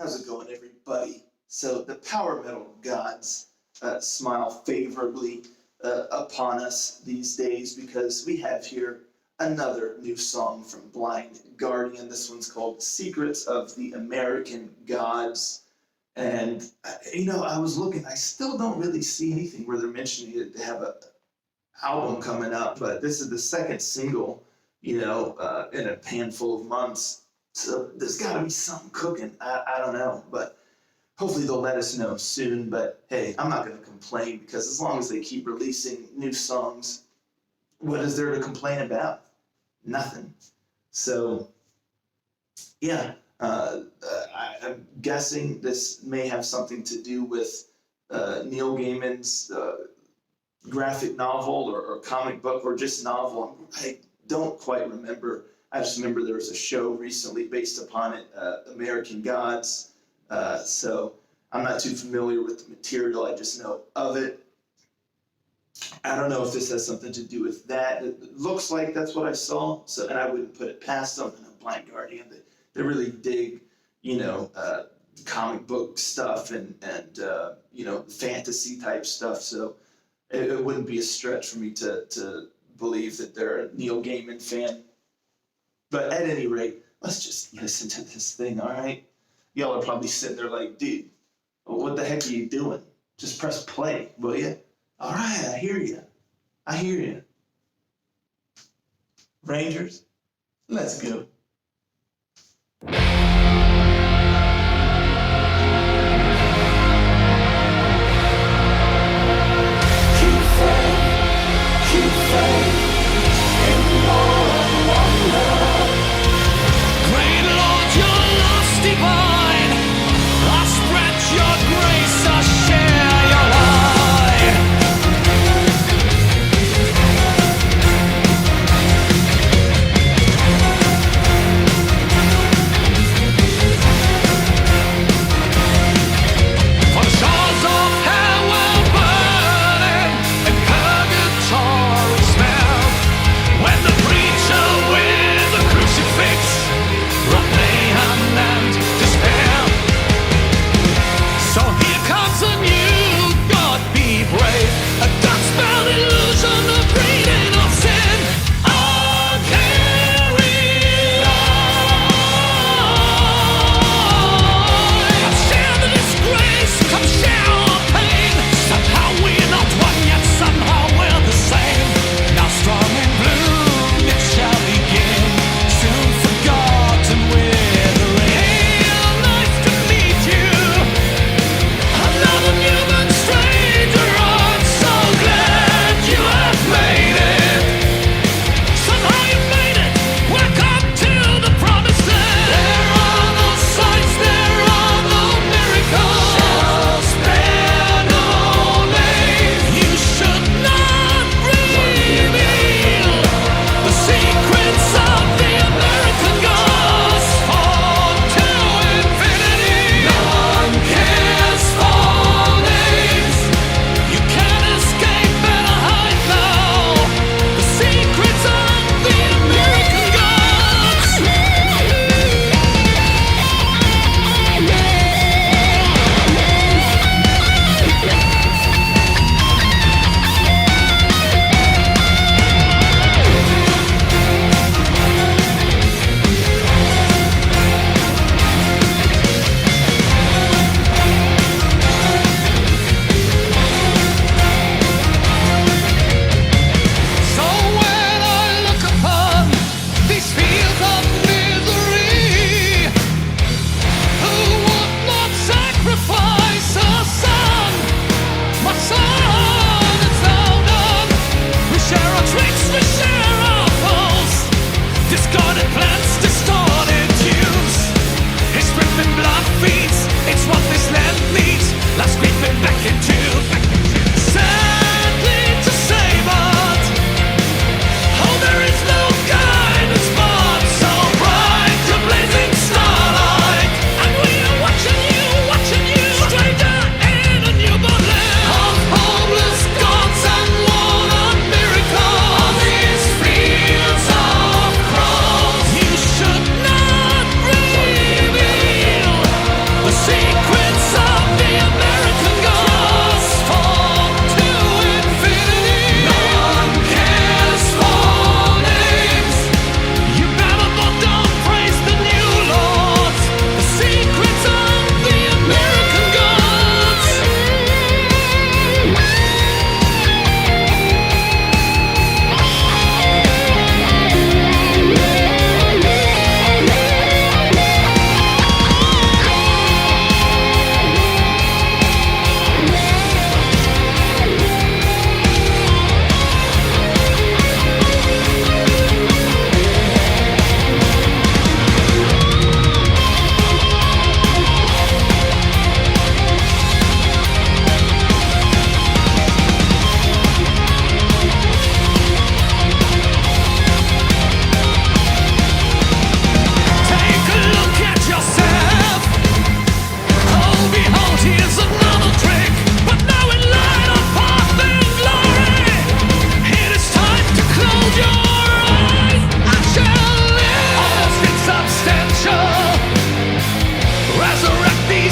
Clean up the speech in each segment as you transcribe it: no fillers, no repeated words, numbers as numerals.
How's it going, everybody? So the power metal gods smile favorably upon us these days because we have here another new song from Blind Guardian. This one's called Secrets of the American Gods. And, I was looking, I still don't really see anything where they're mentioning it. They have a album coming up, but this is the second single, in a handful of months. So there's got to be something cooking. I don't know, but hopefully they'll let us know soon. But hey, I'm not going to complain because as long as they keep releasing new songs, what is there to complain about? Nothing. So, yeah, I'm guessing this may have something to do with Neil Gaiman's graphic novel or comic book or just novel. I don't quite remember. I just remember there was a show recently based upon it, American Gods. So I'm not too familiar with the material. I just know of it. I don't know if this has something to do with that. It looks like that's what I saw. So, and I wouldn't put it past them. And Blind Guardian, they really dig, comic book stuff and fantasy type stuff. So it wouldn't be a stretch for me to believe that they're a Neil Gaiman fan. But at any rate, let's just listen to this thing, all right? Y'all are probably sitting there like, dude, what the heck are you doing? Just press play, will you? All right, I hear you. I hear you. Rangers, let's go.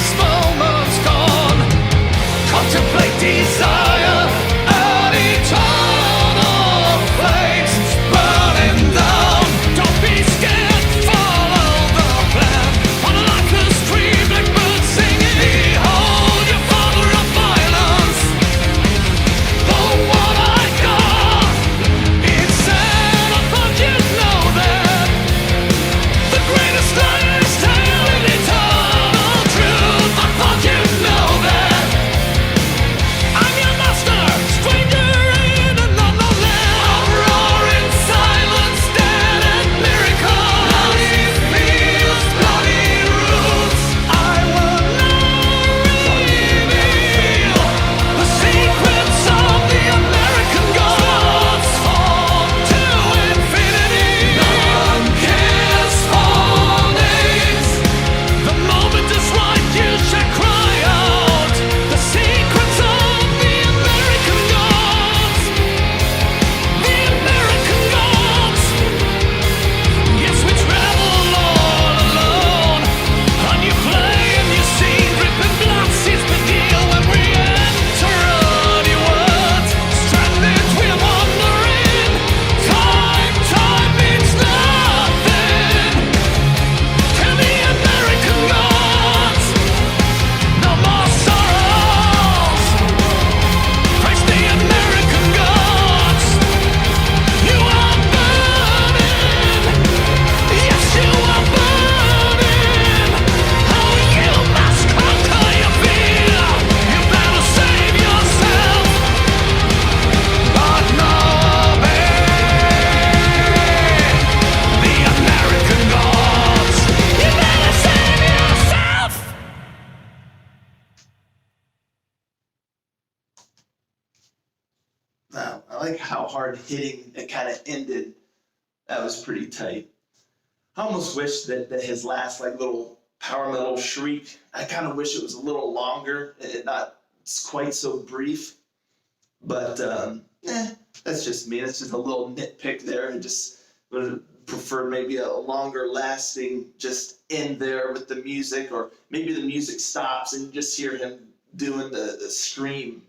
these moments gone. Contemplate desire and eternal flames burning down. Don't be scared, follow the plan. On a lifeless stream, like birds singing. Behold your father of violence. Oh, what I got, it's sad. I thought you'd know that. The greatest lies telling eternal truth. I thought you'd know that. I'm your master, stranger in an unknown land. A roaring silence, dead and miracle. Bloody fields, bloody roots. I will now reveal the secrets of the American gods. Fall to infinity. No one cares for names. The moment is right, you shall cry out the secrets of the American gods. The American gods. Yes, we travel all alone. On you play and you see, dripping blood seeds begin when we enter on your words. Stranded, we're wandering. Time means nothing. Kill the American gods. No more sorrows. Praise the American gods. You are burning. Yes, you are burning. Oh, you must conquer your fear. You better save yourself. But no, the American gods. You better save yourself. Wow, I like how hard hitting it kind of ended. That was pretty tight. I almost wish that his last like little power metal shriek, I kind of wish it was a little longer, not quite so brief. But that's just me. That's just a little nitpick there. I just would have preferred maybe a longer lasting just end there with the music, or maybe the music stops and you just hear him doing the scream,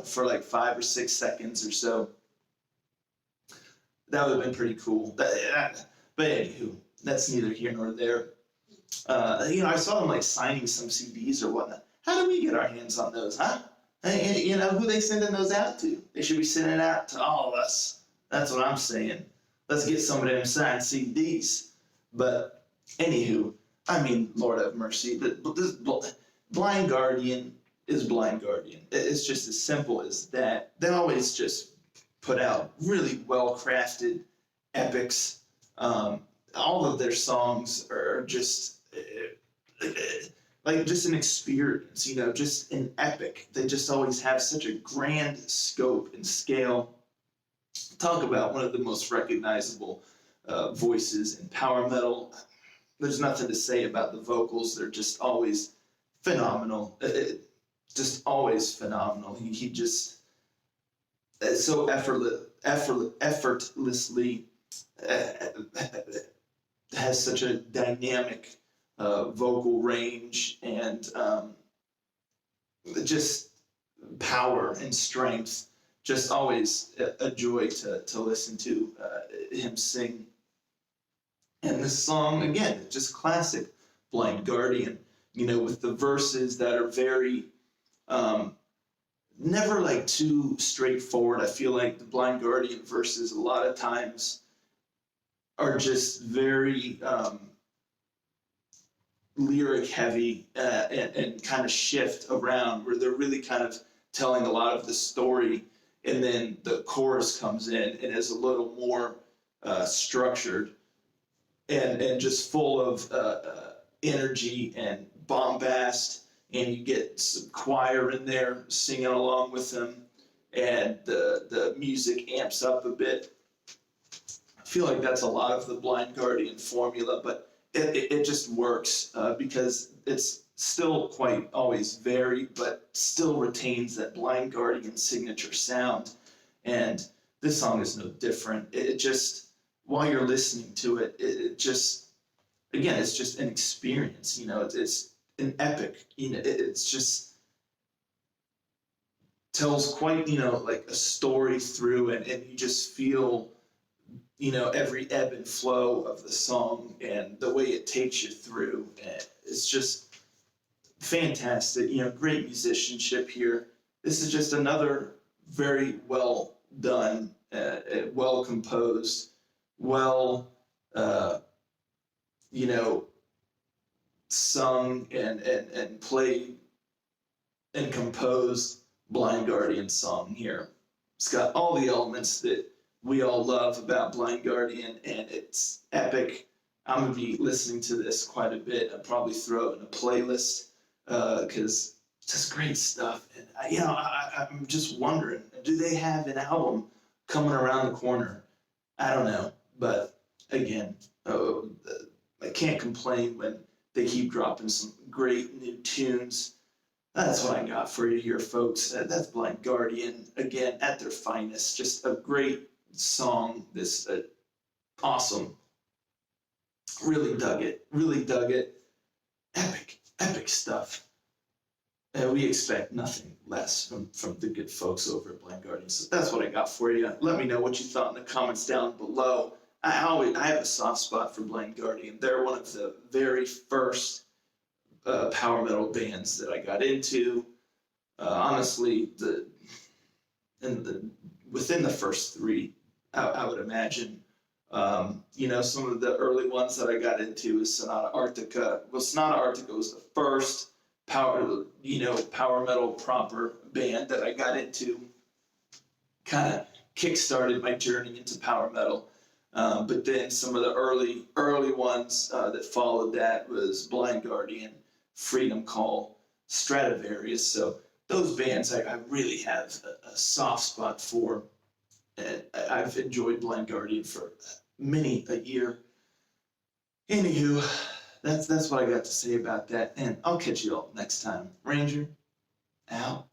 for like 5 or 6 seconds or so. That would have been pretty cool. But anywho, that's neither here nor there. I saw them like signing some CDs or whatnot. How do we get our hands on those, huh? Hey, who they sending those out to? They should be sending it out to all of us. That's what I'm saying. Let's get some of them signed CDs. But anywho, Lord have mercy. This Blind Guardian is Blind Guardian. It's just as simple as that. They always just put out really well-crafted epics. All of their songs are just like just an experience, just an epic. They just always have such a grand scope and scale. Talk about one of the most recognizable voices in power metal. There's nothing to say about the vocals. They're just always phenomenal. Just always phenomenal. He just so effortlessly has such a dynamic vocal range and just power and strength. Just always a joy to listen to him sing. And this song, again, just classic Blind Guardian, with the verses that are very, never like too straightforward. I feel like the Blind Guardian verses a lot of times are just very lyric heavy and kind of shift around, where they're really kind of telling a lot of the story, and then the chorus comes in and is a little more structured and just full of energy and bombast, and you get some choir in there singing along with them, and the music amps up a bit. I feel like that's a lot of the Blind Guardian formula, but it just works because it's still quite always varied, but still retains that Blind Guardian signature sound. And this song is no different. It just, while you're listening to it, it just, again, it's just an experience. It's an epic. It's just tells quite, like a story through, and you just feel, every ebb and flow of the song and the way it takes you through. And it's just fantastic. Great musicianship here. This is just another very well done, well composed, well, you know, sung and played and composed Blind Guardian song here. It's got all the elements that we all love about Blind Guardian, and it's epic. I'm going to be listening to this quite a bit. I'll probably throw it in a playlist because it's just great stuff. And, I'm just wondering, do they have an album coming around the corner? I don't know. But again, I can't complain when they keep dropping some great new tunes. That's what I got for you here, folks. That's Blind Guardian, again, at their finest. Just a great song. This awesome. Really dug it. Really dug it. Epic stuff. We expect nothing less from the good folks over at Blind Guardian. So that's what I got for you. Let me know what you thought in the comments down below. I have a soft spot for Blind Guardian. They're one of the very first power metal bands that I got into. Honestly, within the first three, I would imagine. Some of the early ones that I got into is Sonata Arctica. Well, Sonata Arctica was the first power metal proper band that I got into. Kind of kick-started my journey into power metal. But then some of the early ones that followed that was Blind Guardian, Freedom Call, Stradivarius. So those bands I really have a soft spot for. And I've enjoyed Blind Guardian for many a year. Anywho, that's what I got to say about that. And I'll catch you all next time. Ranger, out.